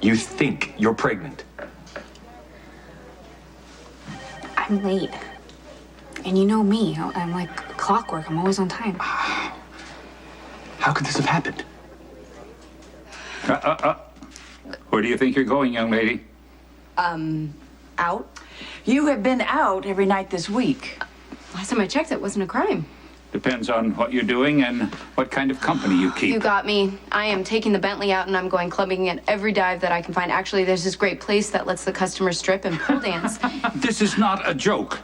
You think you're pregnant. I'm late. And you know me, I'm like clockwork. I'm always on time. How could this have happened? Where do you think you're going, young lady? Out? You have been out every night this week. Last time I checked, it wasn't a crime. Depends on what you're doing and what kind of company you keep. You got me. I am taking the Bentley out and I'm going clubbing at every dive that I can find. Actually, there's this great place that lets the customers strip and pole dance. This is not a joke.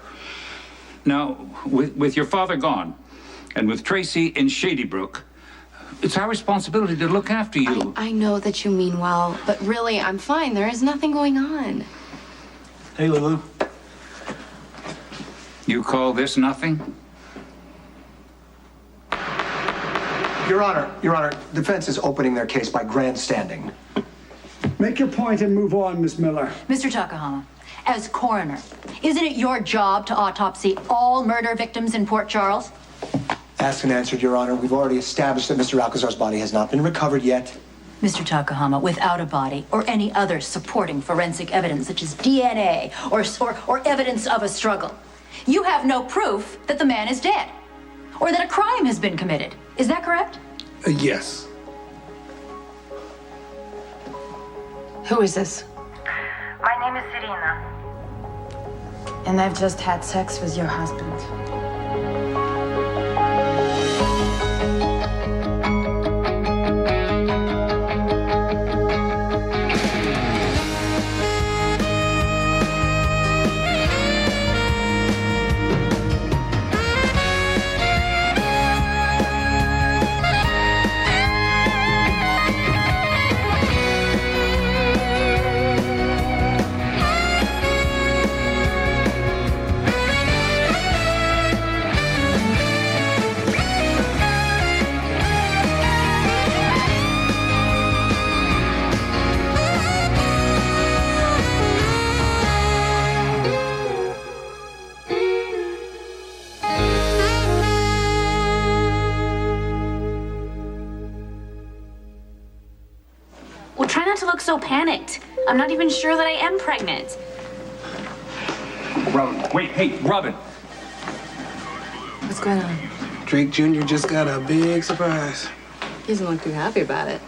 Now, with your father gone, and with Tracy in Shady Brook, it's our responsibility to look after you. I know that you mean well, but really, I'm fine. There is nothing going on. Hey, Lulu. You call this nothing? Your Honor, defense is opening their case by grandstanding. Make your point and move on, Miss Miller. Mr. Takahama, as coroner, isn't it your job to autopsy all murder victims in Port Charles? Asked and answered, Your Honor. We've already established that Mr. Alcazar's body has not been recovered yet. Mr. Takahama, without a body or any other supporting forensic evidence such as DNA or evidence of a struggle, you have no proof that the man is dead or that a crime has been committed. Is that correct? Yes. Who is this? My name is Serena. And I've just had sex with your husband. Well, try not to look so panicked. I'm not even sure that I am pregnant. Robin, wait, hey, Robin. What's going on? Drake Jr. just got a big surprise. He doesn't look too happy about it.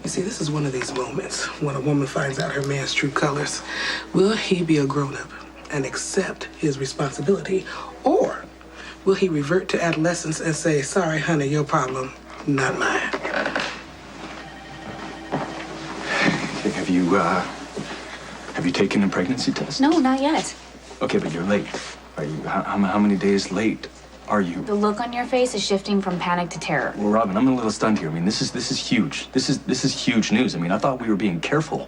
You see, this is one of these moments when a woman finds out her man's true colors. Will he be a grown-up and accept his responsibility? Or will he revert to adolescence and say, sorry, honey, your problem, not mine? Have you taken a pregnancy test? No, not yet. Okay, but you're late. Are you? How many days late are you? The look on your face is shifting from panic to terror. Well, Robin, I'm a little stunned here. I mean, this is huge. This is huge news. I mean, I thought we were being careful.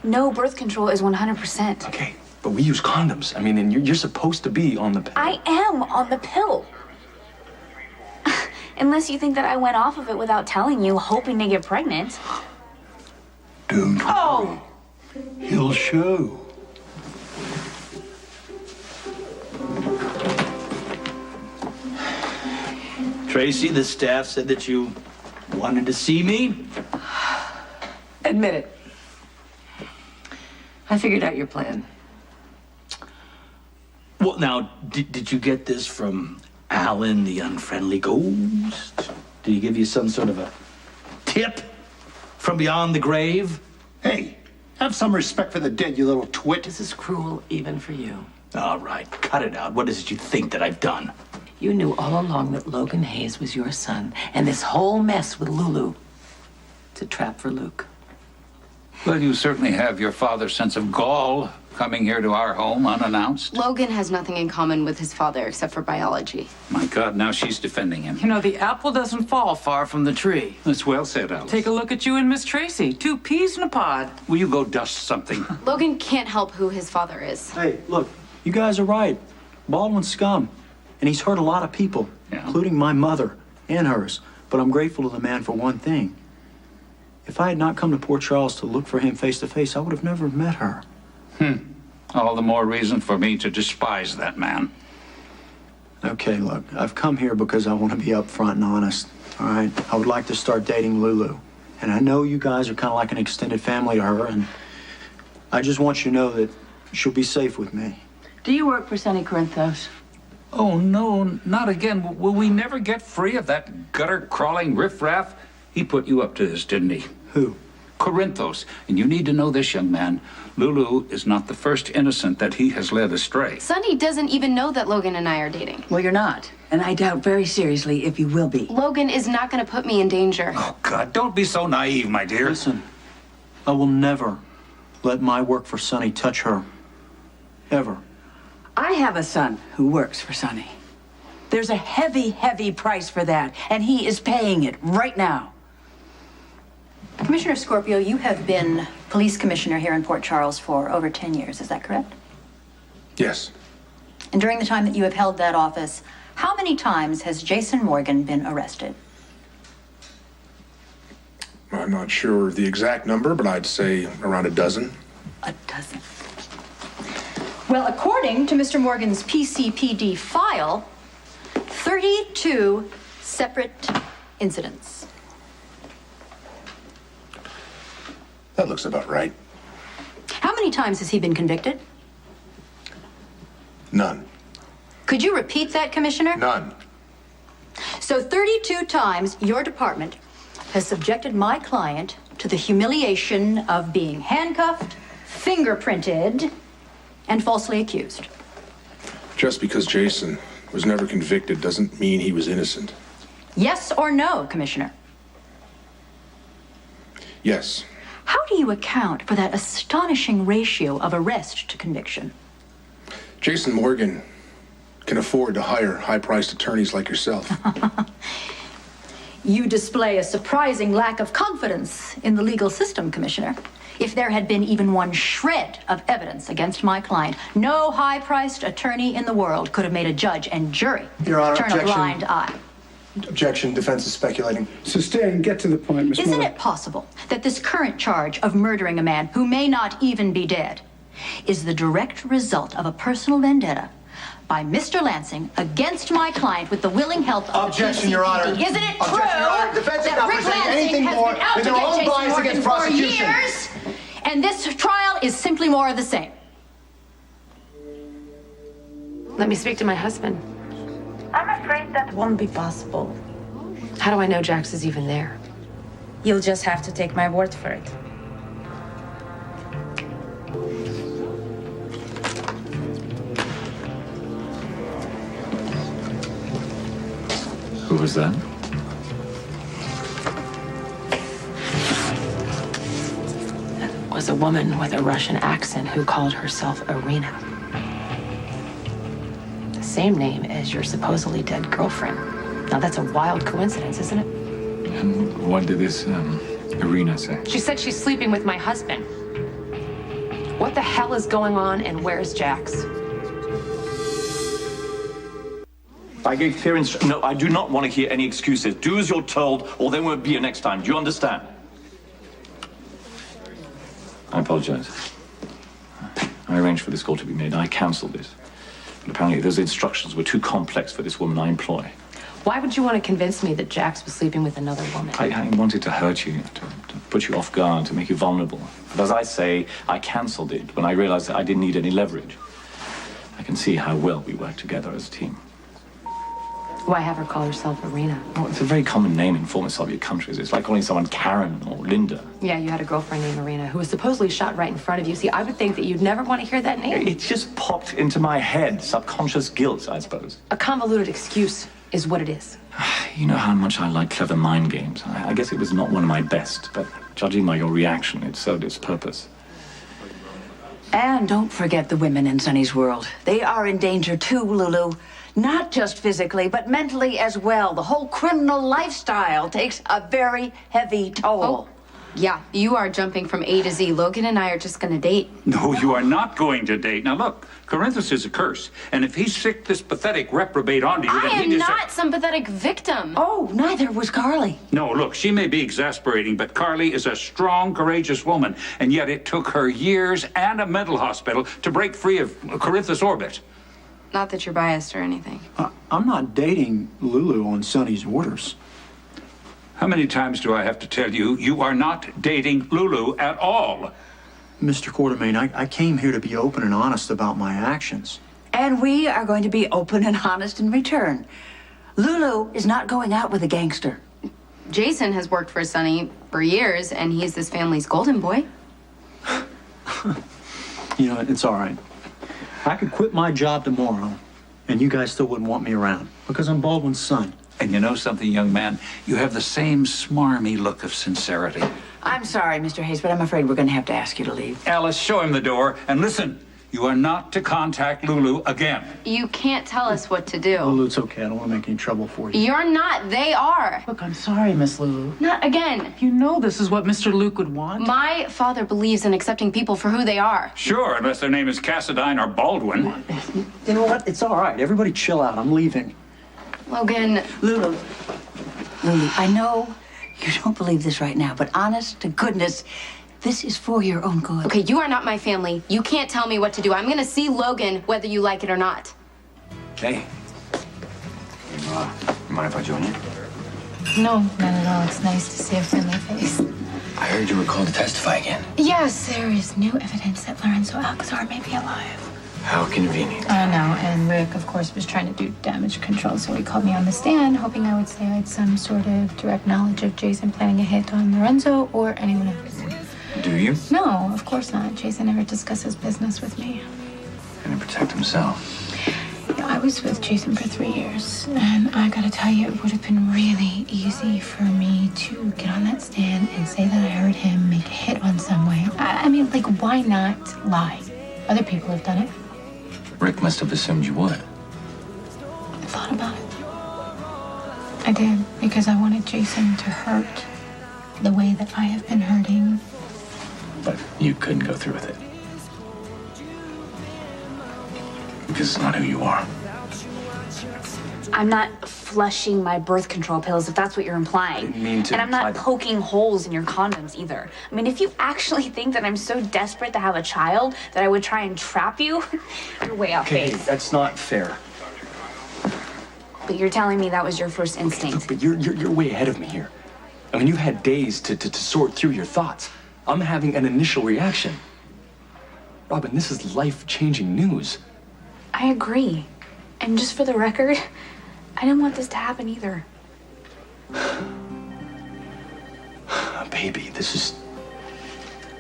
No, birth control is 100%. Okay, but we use condoms. I mean, and you're supposed to be on the pill. I am on the pill. Unless you think that I went off of it without telling you, hoping to get pregnant. Don't Oh! worry. He'll show. Tracy, the staff said that you wanted to see me. Admit it. I figured out your plan. Well, now, did you get this from Alan, the unfriendly ghost? Did he give you some sort of a tip from beyond the grave? Hey, have some respect for the dead, you little twit. This is cruel even for you. All right, cut it out. What is it you think that I've done? You knew all along that Logan Hayes was your son, and this whole mess with Lulu, it's a trap for Luke. Well, you certainly have your father's sense of gall coming here to our home unannounced. Logan has nothing in common with his father except for biology. My God, now she's defending him. You know, the apple doesn't fall far from the tree. That's well said, Alice. Take a look at you and Miss Tracy. 2 peas in a pod. Will you go dust something? Logan can't help who his father is. Hey, look, you guys are right. Baldwin's scum. And he's hurt a lot of people, including my mother and hers. But I'm grateful to the man for one thing. If I had not come to Port Charles to look for him face to face, I would have never met her. All the more reason for me to despise that man. Okay, look, I've come here because I want to be upfront and honest, all right? I would like to start dating Lulu. And I know you guys are kind of like an extended family to her, and I just want you to know that she'll be safe with me. Do you work for Sonny Corinthos? Oh, no, not again. Will we never get free of that gutter-crawling riffraff? He put you up to this, didn't he? Who? Corinthos. And you need to know this, young man. Lulu is not the first innocent that he has led astray. Sonny doesn't even know that Logan and I are dating. Well, you're not. And I doubt very seriously if you will be. Logan is not going to put me in danger. Oh, God, don't be so naive, my dear. Listen, I will never let my work for Sonny touch her. Ever. I have a son who works for Sonny. There's a heavy, heavy price for that, and he is paying it right now. Commissioner Scorpio, you have been police commissioner here in Port Charles for over 10 years, is that correct? Yes. And during the time that you have held that office, how many times has Jason Morgan been arrested? I'm not sure the exact number, but I'd say around a dozen. A dozen. Well, according to Mr. Morgan's PCPD file, 32 separate incidents. That looks about right. How many times has he been convicted? None. Could you repeat that, Commissioner? None. So 32 times your department has subjected my client to the humiliation of being handcuffed, fingerprinted, and falsely accused. Just because Jason was never convicted doesn't mean he was innocent. Yes or no, Commissioner? Yes. How do you account for that astonishing ratio of arrest to conviction? Jason Morgan can afford to hire high-priced attorneys like yourself. You display a surprising lack of confidence in the legal system, Commissioner. If there had been even one shred of evidence against my client, no high-priced attorney in the world could have made a judge and jury Your Honor, turn a objection. blind eye. Objection. Defense is speculating. Sustained. Get to the point, Miss Isn't Miller. it possible that this current charge of murdering a man who may not even be dead is the direct result of a personal vendetta by Mr. Lansing against my client with the willing help of Objection, the Your Honor. PCPD? Isn't it Objection, true Your Honor. Defense is that not Rick presenting Lansing anything has more been out than to their get own Jason bias Morgan against for prosecution. years? And this trial is simply more of the same. Let me speak to my husband. I'm afraid that Won't be possible. How do I know Jax is even there? you'll just have to take my word for it. Who was that? Was a woman with a Russian accent who called herself Irina. The same name as your supposedly dead girlfriend. Now that's a wild coincidence, isn't it? And what did this Irina say? She said she's sleeping with my husband. What the hell is going on and where's Jax? I gave clear instructions. No, I do not want to hear any excuses. Do as you're told, or there won't be a next time. Do you understand? I apologize. I arranged for this call to be made. I cancelled this. But apparently those instructions were too complex for this woman I employ. Why would you want to convince me that Jax was sleeping with another woman? I wanted to hurt you, to put you off guard, to make you vulnerable. But as I say, I cancelled it when I realized that I didn't need any leverage. I can see how well we work together as a team. Why have her call herself Irina? Well, it's a very common name in former Soviet countries. It's like calling someone Karen or Linda. Yeah, you had a girlfriend named Irina who was supposedly shot right in front of you. See, I would think that you'd never want to hear that name. It just popped into my head. Subconscious guilt, I suppose. A convoluted excuse is what it is. You know how much I like clever mind games. I guess it was not one of my best, but judging by your reaction, it served its purpose. And don't forget the women in Sonny's world. They are in danger too, Lulu. Not just physically, but mentally as well. The whole criminal lifestyle takes a very heavy toll. Oh, yeah, you are jumping from A to Z. Logan and I are just going to date. No, you are not going to date. Now, look, Corinthos is a curse. And if he sicked this pathetic reprobate onto you, I then he am deserves... not some pathetic victim. Oh, neither was Carly. No, look, she may be exasperating, but Carly is a strong, courageous woman. And yet it took her years and a mental hospital to break free of Corinthos' orbit. Not that you're biased or anything. I'm not dating Lulu on Sonny's orders. How many times do I have to tell you, you are not dating Lulu at all? Mr. Quartermain, I came here to be open and honest about my actions. And we are going to be open and honest in return. Lulu is not going out with a gangster. Jason has worked for Sonny for years, and he's this family's golden boy. You know, it's all right. I could quit my job tomorrow, and you guys still wouldn't want me around because I'm Baldwin's son. And you know something, young man? You have the same smarmy look of sincerity. I'm sorry, Mr. Hayes, but I'm afraid we're going to have to ask you to leave. Alice, show him the door. And listen, you are not to contact Lulu again. You can't tell us what to do. Lulu, it's okay. I don't want to make any trouble for you. You're not. They are. Look, I'm sorry, Miss Lulu. Not again. You know this is what Mr. Luke would want. My father believes in accepting people for who they are. Sure, unless their name is Cassadine or Baldwin. You know what? It's all right. Everybody chill out. I'm leaving. Logan. Lulu, I know you don't believe this right now, but honest to goodness, this is for your own good. Okay, you are not my family. You can't tell me what to do. I'm gonna see Logan whether you like it or not. Hey. You mind if I join you? No, not at all. It's nice to see a friendly face. I heard you were called to testify again. Yes, there is new evidence that Lorenzo Alcazar may be alive. How convenient. I know, and Rick, of course, was trying to do damage control, so he called me on the stand, hoping I would say I had some sort of direct knowledge of Jason planning a hit on Lorenzo or anyone else. Do you? No, of course not. Jason never discusses business with me. Gonna protect himself. Yeah, I was with Jason for 3 years, and I gotta tell you, it would have been really easy for me to get on that stand and say that I heard him make a hit on some way. I mean, like, why not lie? Other people have done it. Rick must have assumed you would. I thought about it. I did, because I wanted Jason to hurt the way that I have been hurting. But you couldn't go through with it. Because it's not who you are. I'm not flushing my birth control pills, if that's what you're implying. I didn't mean to And I'm not imply that. poking holes in your condoms either. I mean, if you actually think that I'm so desperate to have a child that I would try and trap you, you're way off Okay, base. that's not fair. But you're telling me that was your first instinct. But you're way ahead of me here. I mean, you've had days to sort through your thoughts. I'm having an initial reaction. Robin, this is life-changing news. I agree. And just for the record, I didn't want this to happen either. Baby, this is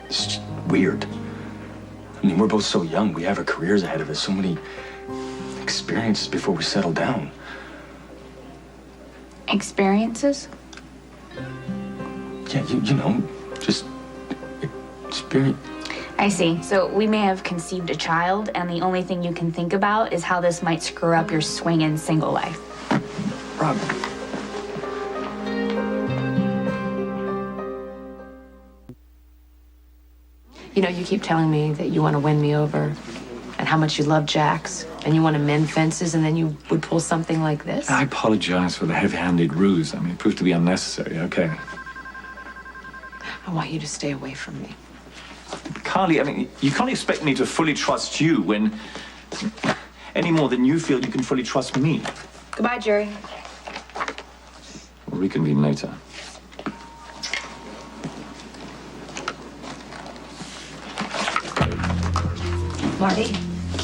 just weird. I mean, we're both so young. We have our careers ahead of us. So many experiences before we settle down. Experiences? Yeah, you know, just experience. I see. So we may have conceived a child, and the only thing you can think about is how this might screw up your swinging single life. Robin. You know, you keep telling me that you want to win me over and how much you love Jax and you want to mend fences, and then you would pull something like this. I apologize for the heavy-handed ruse. I mean, it proved to be unnecessary, okay? I want you to stay away from me. Carly, I mean, you can't expect me to fully trust you when any more than you feel you can fully trust me. Goodbye, Jerry. We'll reconvene later. Marty,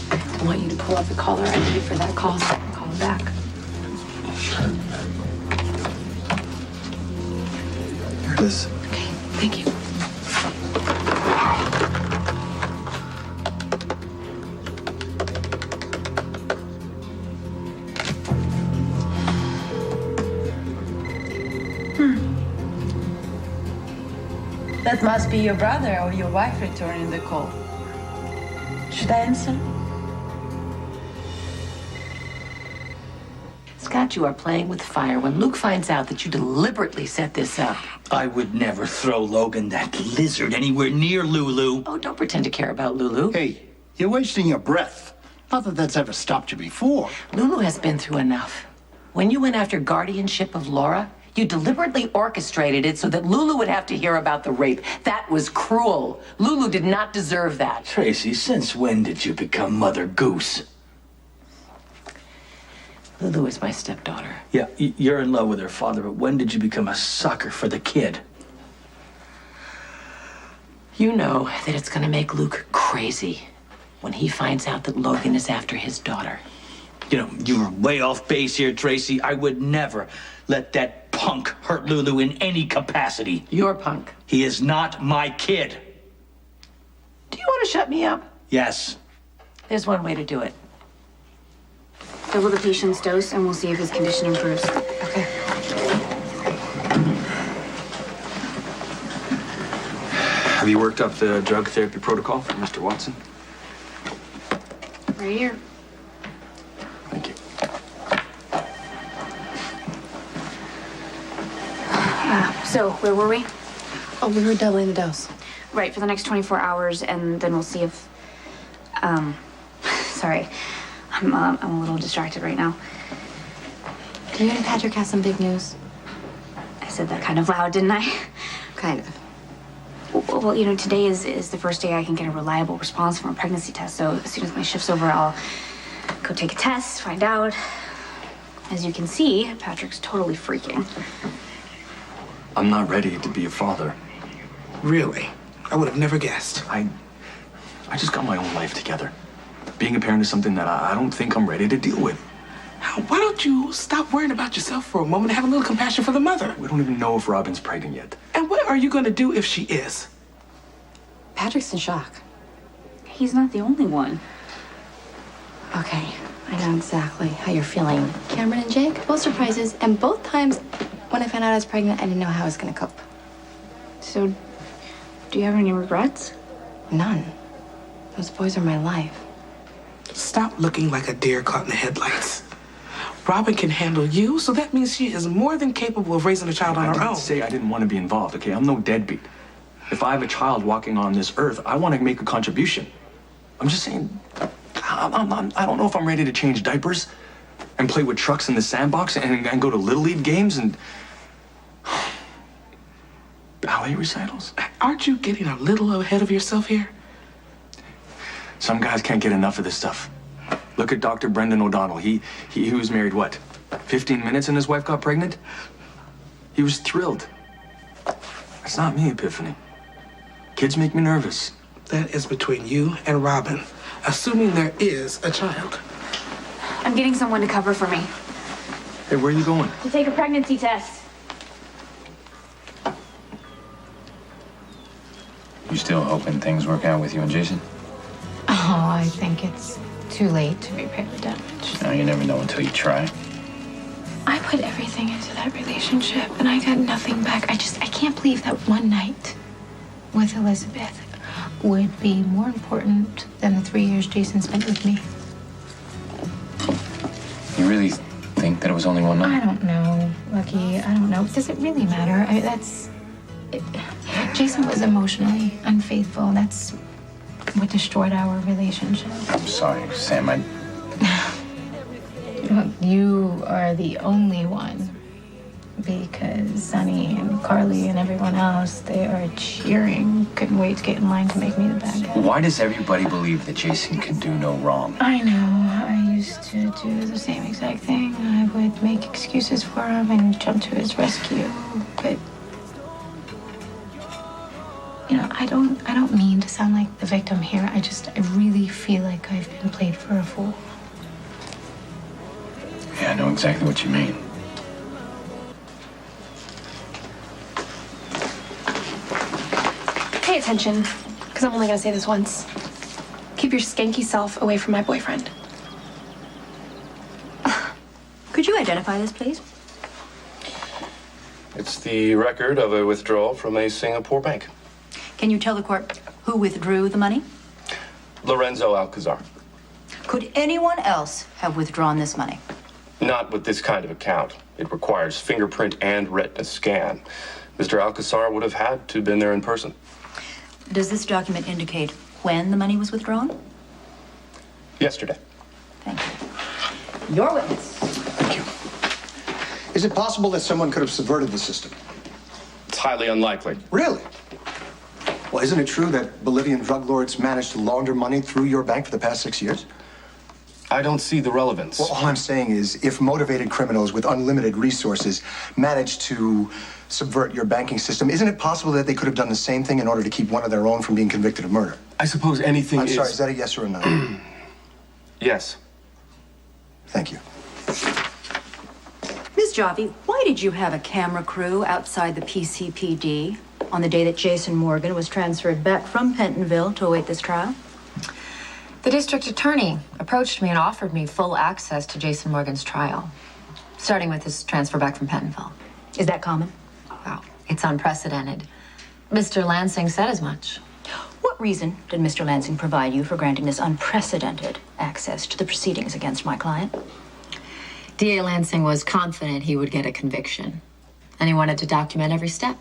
I want you to pull up the caller ID for that call so I can call him back. Here it is. Okay, thank you. That must be your brother or your wife returning the call. Should I answer? Scott, you are playing with fire. When Luke finds out that you deliberately set this up. I would never throw Logan, that lizard, anywhere near Lulu. Oh, don't pretend to care about Lulu. Hey, you're wasting your breath. Not that that's ever stopped you before. Lulu has been through enough. When you went after guardianship of Laura, you deliberately orchestrated it so that Lulu would have to hear about the rape. That was cruel. Lulu did not deserve that. Tracy, since when did you become Mother Goose? Lulu is my stepdaughter. Yeah, you're in love with her father, but when did you become a sucker for the kid? You know that it's gonna make Luke crazy when he finds out that Logan is after his daughter. You know, you're way off base here, Tracy. I would never let that punk hurt Lulu in any capacity. You're punk. He is not my kid. Do you want to shut me up? Yes. There's one way to do it. Double the patient's dose, and we'll see if his condition improves. Okay. Have you worked up the drug therapy protocol for Mr. Watson? Right here. Thank you. So, where were we? Oh, we were doubling the dose. Right, for the next 24 hours, and then we'll see if... Sorry. I'm a little distracted right now. Do you and Patrick have some big news? I said that kind of loud, didn't I? Kind of. Well, you know, today is the first day I can get a reliable response from a pregnancy test, so as soon as my shift's over, I'll go take a test, find out. As you can see, Patrick's totally freaking. I'm not ready to be a father. Really? I would have never guessed. I just got my own life together. Being a parent is something that I don't think I'm ready to deal with. Why don't you stop worrying about yourself for a moment and have a little compassion for the mother? We don't even know if Robin's pregnant yet. And what are you going to do if she is? Patrick's in shock. He's not the only one. Okay, I know exactly how you're feeling. Cameron and Jake, both surprises, and both times when I found out I was pregnant, I didn't know how I was going to cope. So, do you have any regrets? None. Those boys are my life. Stop looking like a deer caught in the headlights. Robin can handle you, so that means she is more than capable of raising a child on her own. I didn't say I didn't want to be involved, okay? I'm no deadbeat. If I have a child walking on this earth, I want to make a contribution. I'm just saying, I don't know if I'm ready to change diapers and play with trucks in the sandbox and go to Little League games and ballet recitals. Aren't you getting a little ahead of yourself here? Some guys can't get enough of this stuff. Look at Dr. Brendan O'Donnell. He was married, what, 15 minutes and his wife got pregnant? He was thrilled. That's not me, Epiphany. Kids make me nervous. That is between you and Robin, assuming there is a child. I'm getting someone to cover for me. Hey, where are you going? To take a pregnancy test. You still hoping things work out with you and Jason? Oh, I think it's too late to repair the damage. No, you never know until you try. I put everything into that relationship and I got nothing back. I can't believe that one night with Elizabeth would be more important than the 3 years Jason spent with me. You really think that it was only one night? I don't know, Lucky. I don't know. Does it really matter? Jason was emotionally unfaithful. That's what destroyed our relationship. I'm sorry, Sam. You are the only one. Because Sonny and Carly and everyone else, they are cheering. Couldn't wait to get in line to make me the bad guy. Why does everybody believe that Jason can do no wrong? I know. I used to do the same exact thing. I would make excuses for him and jump to his rescue. But you know, I don't mean to sound like the victim here. I really feel like I've been played for a fool. Yeah, I know exactly what you mean. Pay attention, because I'm only going to say this once. Keep your skanky self away from my boyfriend. Could you identify this, please? It's the record of a withdrawal from a Singapore bank. Can you tell the court who withdrew the money? Lorenzo Alcazar. Could anyone else have withdrawn this money? Not with this kind of account. It requires fingerprint and retina scan. Mr. Alcazar would have had to have been there in person. Does this document indicate when the money was withdrawn? Yesterday. Thank you. Your witness. Thank you. Is it possible that someone could have subverted the system? It's highly unlikely. Really? Well, isn't it true that Bolivian drug lords managed to launder money through your bank for the past 6 years? I don't see the relevance. Well, all I'm saying is if motivated criminals with unlimited resources manage to subvert your banking system, isn't it possible that they could have done the same thing in order to keep one of their own from being convicted of murder? I suppose anything I'm sorry, is that a yes or a no? Yes. Thank you. Ms. Jaffe, why did you have a camera crew outside the PCPD on the day that Jason Morgan was transferred back from Pentonville to await this trial? The district attorney approached me and offered me full access to Jason Morgan's trial, starting with his transfer back from Pentonville. Is that common? Wow, it's unprecedented. Mr. Lansing said as much. What reason did Mr. Lansing provide you for granting this unprecedented access to the proceedings against my client? D.A. Lansing was confident he would get a conviction, and he wanted to document every step.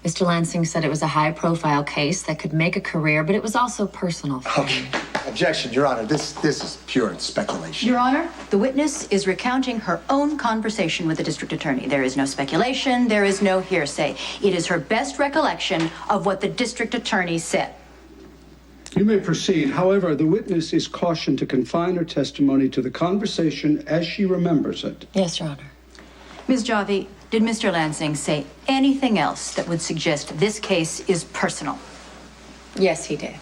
Mr. Lansing said it was a high-profile case that could make a career, but it was also personal for him. Objection, Your Honor. This is pure speculation. Your Honor, the witness is recounting her own conversation with the district attorney. There is no speculation, there is no hearsay. It is her best recollection of what the district attorney said. You may proceed. However, the witness is cautioned to confine her testimony to the conversation as she remembers it. Yes, Your Honor. Ms. Jaffe, did Mr. Lansing say anything else that would suggest this case is personal? Yes, he did.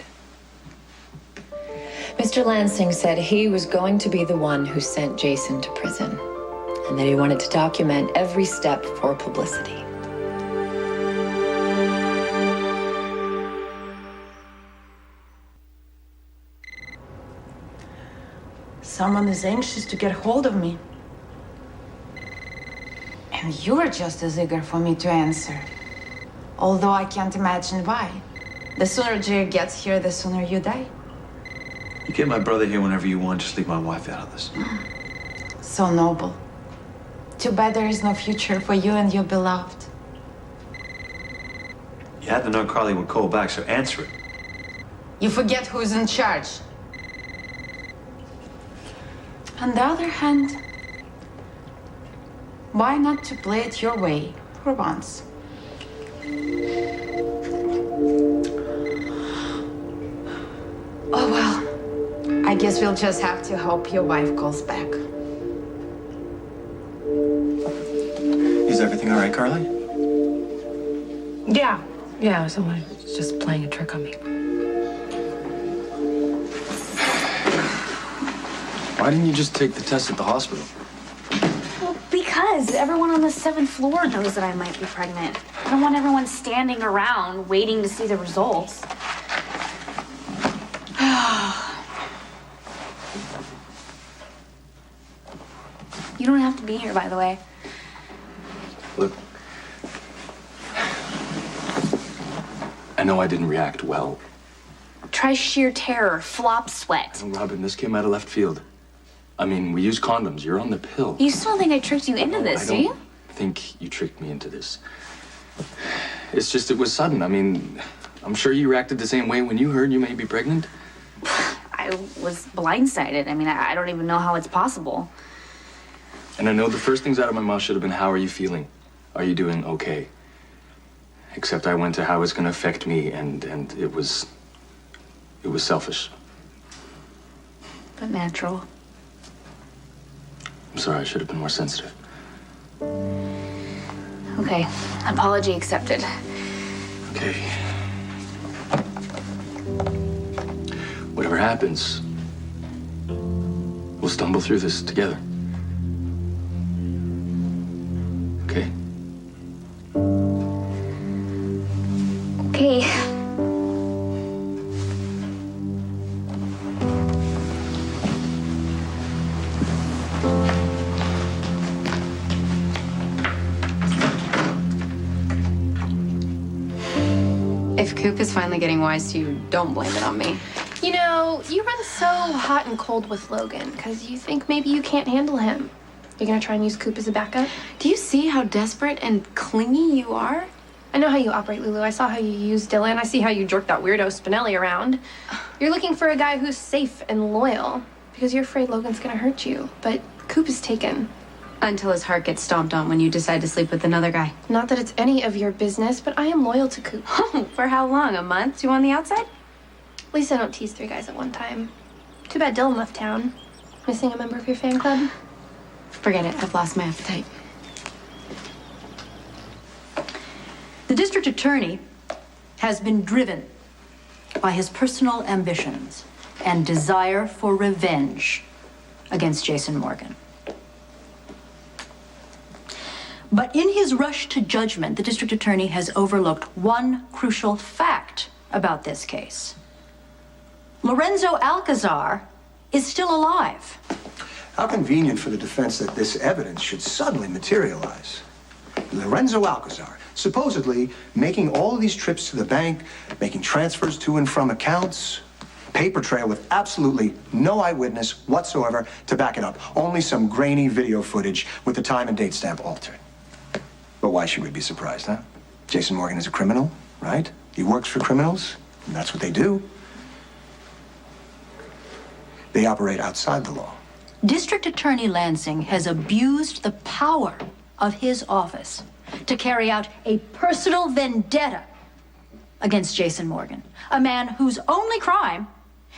Mr. Lansing said he was going to be the one who sent Jason to prison, and that he wanted to document every step for publicity. Someone is anxious to get hold of me. And you're just as eager for me to answer. Although I can't imagine why. The sooner Jay gets here, the sooner you die. You get my brother here whenever you want. Just leave my wife out of this. So noble. Too bad there is no future for you and your beloved. You had to know Carly would call back, so answer it. You forget who's in charge. On the other hand, why not to play it your way for once? Oh well, I guess we'll just have to hope your wife calls back. Is everything all right, Carly? Yeah, someone's just playing a trick on me. Why didn't you just take the test at the hospital? Well, because everyone on the 7th floor knows that I might be pregnant. I don't want everyone standing around waiting to see the results. You don't have to be here, by the way. Look, I know I didn't react well. Try sheer terror, flop sweat. And Robin, this came out of left field. I mean, we use condoms. You're on the pill. You still think I tricked you into this, do you? I think you tricked me into this. It's just, it was sudden. I mean, I'm sure you reacted the same way when you heard you may be pregnant. I was blindsided. I mean, I don't even know how it's possible. And I know the first things out of my mouth should have been, how are you feeling? Are you doing okay? Except I went to how it's going to affect me, and it was selfish. But natural. I'm sorry, I should have been more sensitive. Okay, apology accepted. Okay. Whatever happens, we'll stumble through this together. Okay? Okay. If Coop is finally getting wise to you, don't blame it on me. You know, you run so hot and cold with Logan because you think maybe you can't handle him. You're gonna try and use Coop as a backup? Do you see how desperate and clingy you are? I know how you operate, Lulu. I saw how you use Dylan. I see how you jerk that weirdo Spinelli around. You're looking for a guy who's safe and loyal because you're afraid Logan's gonna hurt you. But Coop is taken. Until his heart gets stomped on when you decide to sleep with another guy. Not that it's any of your business, but I am loyal to Coop. For how long? A month? 2 on the outside? At least I don't tease 3 guys at one time. Too bad Dylan left town. Missing a member of your fan club? Forget it. I've lost my appetite. The district attorney has been driven by his personal ambitions and desire for revenge against Jason Morgan. But in his rush to judgment, the district attorney has overlooked one crucial fact about this case. Lorenzo Alcazar is still alive. How convenient for the defense that this evidence should suddenly materialize. Lorenzo Alcazar, supposedly making all of these trips to the bank, making transfers to and from accounts, paper trail with absolutely no eyewitness whatsoever to back it up. Only some grainy video footage with the time and date stamp altered. But why should we be surprised, huh? Jason Morgan is a criminal, right? He works for criminals, and that's what they do. They operate outside the law. District Attorney Lansing has abused the power of his office to carry out a personal vendetta against Jason Morgan, a man whose only crime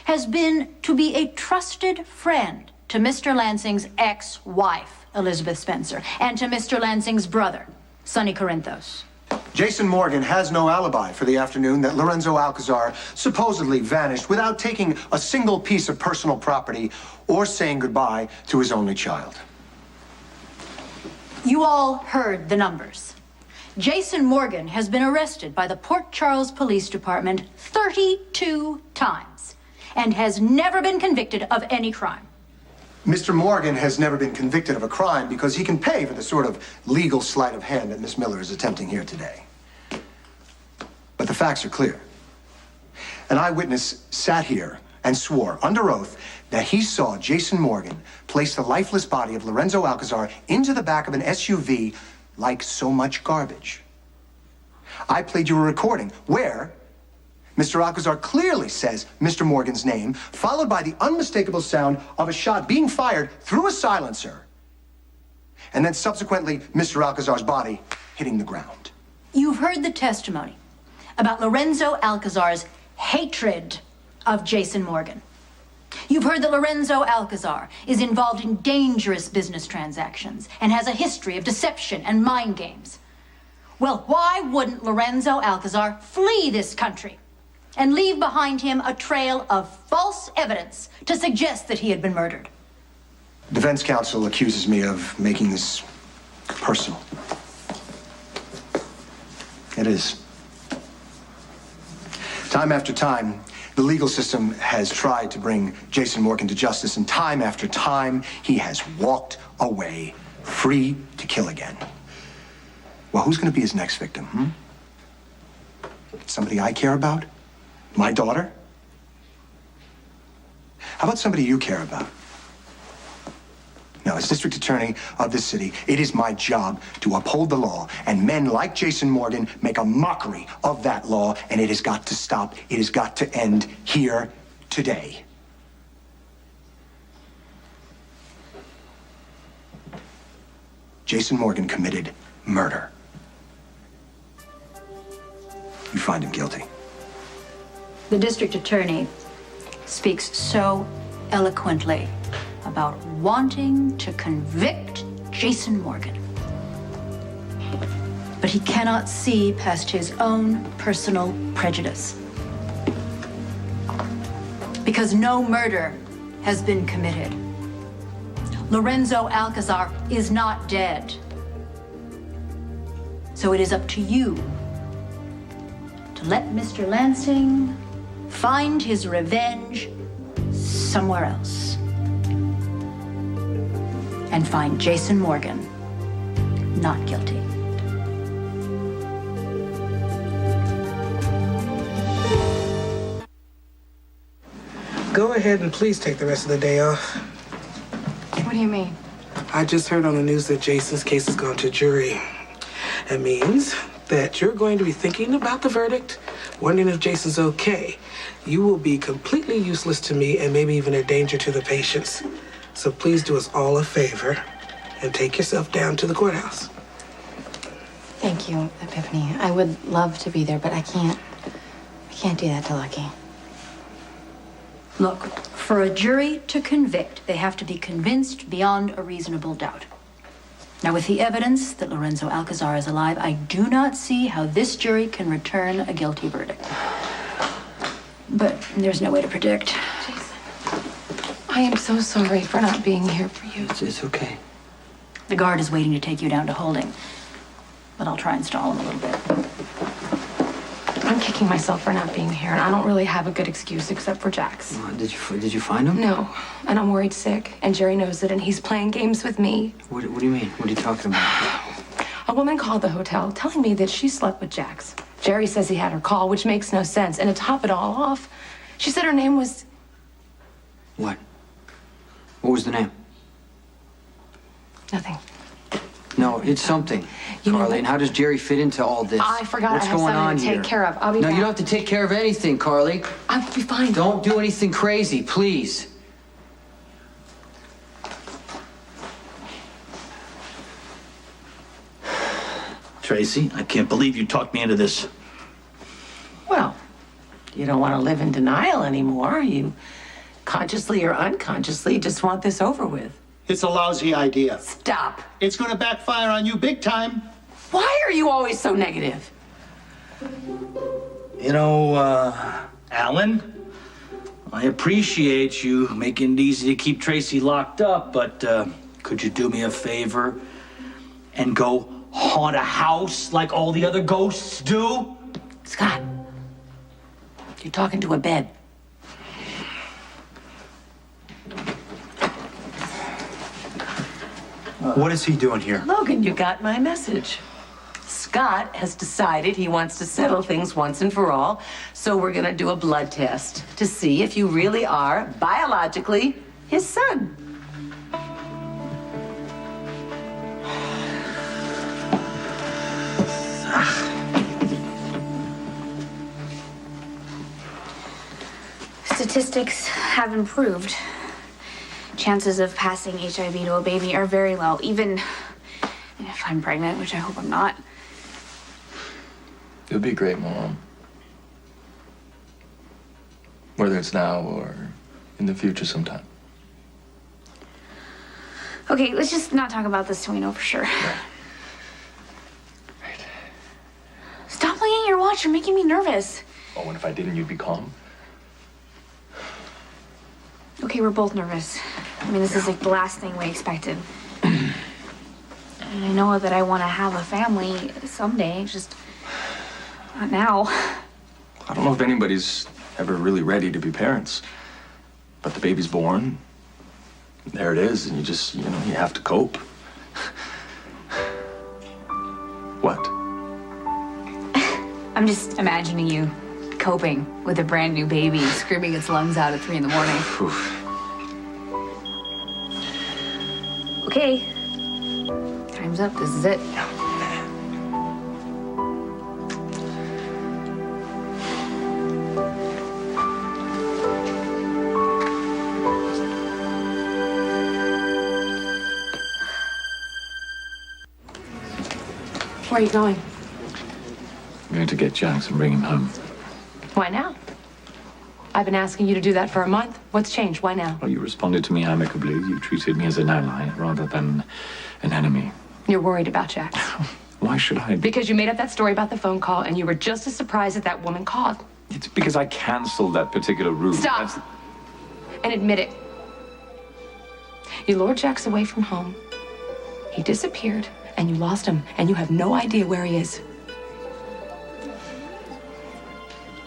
has been to be a trusted friend to Mr. Lansing's ex-wife, Elizabeth Spencer, and to Mr. Lansing's brother, Sonny Corinthos. Jason Morgan has no alibi for the afternoon that Lorenzo Alcazar supposedly vanished without taking a single piece of personal property or saying goodbye to his only child. You all heard the numbers. Jason Morgan has been arrested by the Port Charles Police Department 32 times and has never been convicted of any crime. Mr. Morgan has never been convicted of a crime because he can pay for the sort of legal sleight of hand that Miss Miller is attempting here today. But the facts are clear. An eyewitness sat here and swore under oath that he saw Jason Morgan place the lifeless body of Lorenzo Alcazar into the back of an SUV like so much garbage. I played you a recording where Mr. Alcazar clearly says Mr. Morgan's name, followed by the unmistakable sound of a shot being fired through a silencer, and then subsequently Mr. Alcazar's body hitting the ground. You've heard the testimony about Lorenzo Alcazar's hatred of Jason Morgan. You've heard that Lorenzo Alcazar is involved in dangerous business transactions and has a history of deception and mind games. Well, why wouldn't Lorenzo Alcazar flee this country and leave behind him a trail of false evidence to suggest that he had been murdered? Defense counsel accuses me of making this personal. It is. Time after time, the legal system has tried to bring Jason Morgan to justice, and time after time, he has walked away, free to kill again. Well, who's going to be his next victim, Somebody I care about? My daughter? How about somebody you care about? Now, as district attorney of this city, it is my job to uphold the law, and men like Jason Morgan make a mockery of that law, and it has got to stop. It has got to end here today. Jason Morgan committed murder. You find him guilty. The district attorney speaks so eloquently about wanting to convict Jason Morgan. But he cannot see past his own personal prejudice. Because no murder has been committed. Lorenzo Alcazar is not dead. So it is up to you to let Mr. Lansing find his revenge somewhere else. And find Jason Morgan not guilty. Go ahead and please take the rest of the day off. What do you mean? I just heard on the news that Jason's case has gone to jury. It means that you're going to be thinking about the verdict, wondering if Jason's okay. You will be completely useless to me and maybe even a danger to the patients. So please do us all a favor and take yourself down to the courthouse. Thank you, Epiphany. I would love to be there, but I can't do that to Lucky. Look, for a jury to convict, they have to be convinced beyond a reasonable doubt. Now, with the evidence that Lorenzo Alcazar is alive, I do not see how this jury can return a guilty verdict. But there's no way to predict. I am so sorry for not being here for you. It's okay. The guard is waiting to take you down to holding, but I'll try and stall him a little bit. I'm kicking myself for not being here, and I don't really have a good excuse except for Jax. Did you find him? No, and I'm worried sick, and Jerry knows it, and he's playing games with me. What do you mean? What are you talking about? A woman called the hotel telling me that she slept with Jax. Jerry says he had her call, which makes no sense, and to top it all off, she said her name was... What? What was the name? Nothing. No, it's something. Carly, and how does Jerry fit into all this? I forgot What's I have going something on to here? take care of. I'll be No, back. you don't have to take care of anything, Carly. I'll be fine. Don't do anything crazy, please. Tracy, I can't believe you talked me into this. Well, you don't want to live in denial anymore. You consciously or unconsciously just want this over with. It's a lousy idea. Stop. It's going to backfire on you big time. Why are you always so negative? You know, Alan, I appreciate you making it easy to keep Tracy locked up, but could you do me a favor and go haunt a house like all the other ghosts do? Scott, you're talking to a bed. What is he doing here? Logan, you got my message. Scott has decided he wants to settle things once and for all, so we're gonna do a blood test to see if you really are, biologically, his son. Statistics have improved. Chances of passing HIV to a baby are very low, even if I'm pregnant, which I hope I'm not. You'll be a great mom. Whether it's now or in the future sometime. Okay, let's just not talk about this till we know for sure. Right. Stop looking at your watch. You're making me nervous. Oh, and if I didn't, you'd be calm? Okay, we're both nervous. I mean, this is like the last thing we expected. And I know that I want to have a family someday, just not now. I don't know if anybody's ever really ready to be parents. But the baby's born. There it is, and you just, you have to cope. What? I'm just imagining you coping with a brand new baby screaming its lungs out at 3 in the morning. Okay. Time's up. This is it. Where are you going? I'm going to get Jax and bring him home. Why now? I've been asking you to do that for a month. What's changed? Why now? Well, you responded to me amicably. You treated me as an ally rather than an enemy. You're worried about Jax. Why should I? Because you made up that story about the phone call and you were just as surprised that that woman called. It's because I canceled that particular route. Stop! And admit it. You lured Jax away from home. He disappeared and you lost him and you have no idea where he is.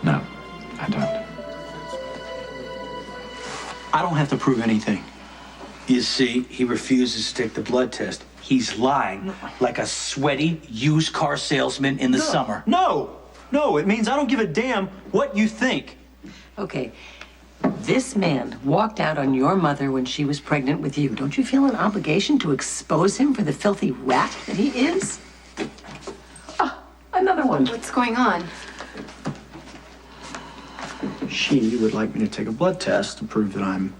No, I don't. I don't have to prove anything. You see, he refuses to take the blood test. He's lying like a sweaty used car salesman in the summer. No, it means I don't give a damn what you think. Okay, this man walked out on your mother when she was pregnant with you. Don't you feel an obligation to expose him for the filthy rat that he is? Oh, another one. What's going on? She would like me to take a blood test to prove that I'm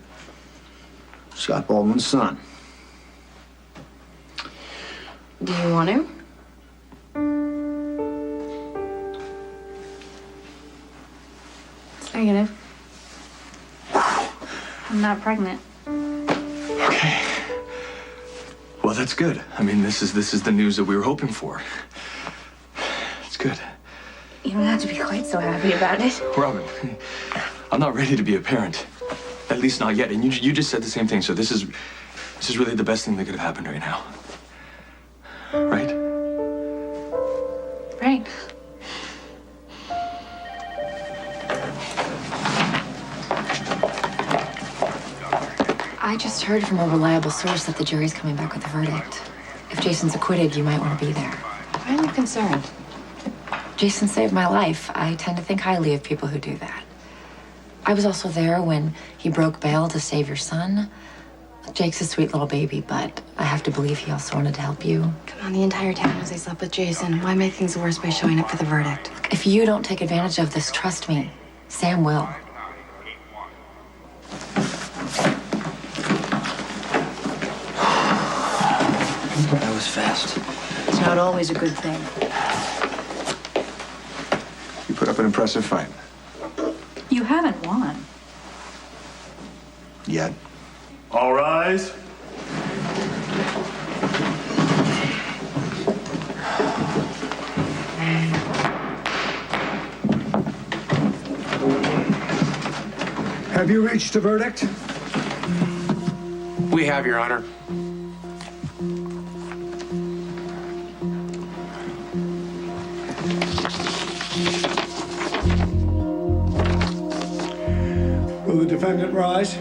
Scott Baldwin's son. Do you want to? It's negative. I'm not pregnant. Okay. Well, that's good. I mean, this is the news that we were hoping for. It's good. You don't have to be quite so happy about it. Robin, I'm not ready to be a parent. At least not yet. And you just said the same thing. So this is really the best thing that could have happened right now. Right? Right. I just heard from a reliable source that the jury's coming back with a verdict. If Jason's acquitted, you might want to be there. Why are you concerned? Jason saved my life. I tend to think highly of people who do that. I was also there when he broke bail to save your son. Jake's a sweet little baby, but I have to believe he also wanted to help you. Come on, the entire town knows I slept with Jason. Why make things worse by showing up for the verdict? If you don't take advantage of this, trust me, Sam will. That was fast. It's not always a good thing. You put up an impressive fight. You haven't won. Yet. All rise. Have you reached a verdict? We have, Your Honor. Will the defendant rise?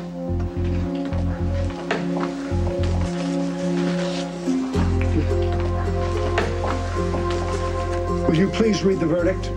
Will you please read the verdict?